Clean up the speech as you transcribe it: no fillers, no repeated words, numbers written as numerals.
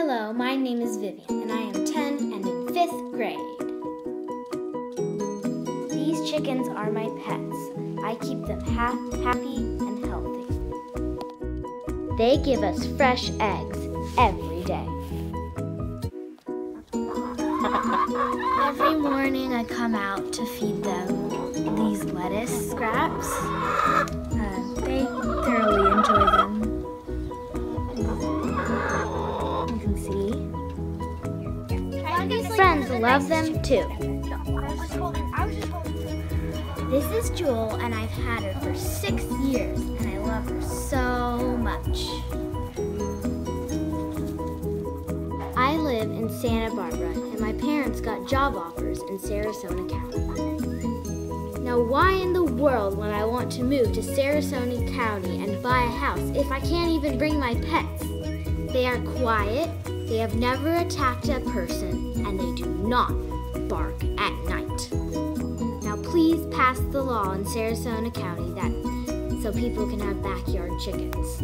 Hello, my name is Vivian, and I am 10 and in 5th grade. These chickens are my pets. I keep them happy and healthy. They give us fresh eggs every day. Every morning I come out to feed them these lettuce scraps. They thoroughly enjoy them. You can see. Friends love them too. This is Jewel, and I've had her for 6 years, and I love her so much. I live in Santa Barbara, and my parents got job offers in Sarasota County. Now, why in the world would I want to move to Sarasota County and buy a house if I can't even bring my pets? They are quiet, they have never attacked a person, and they do not bark at night. Now, please pass the law in Sarasota County so people can have backyard chickens.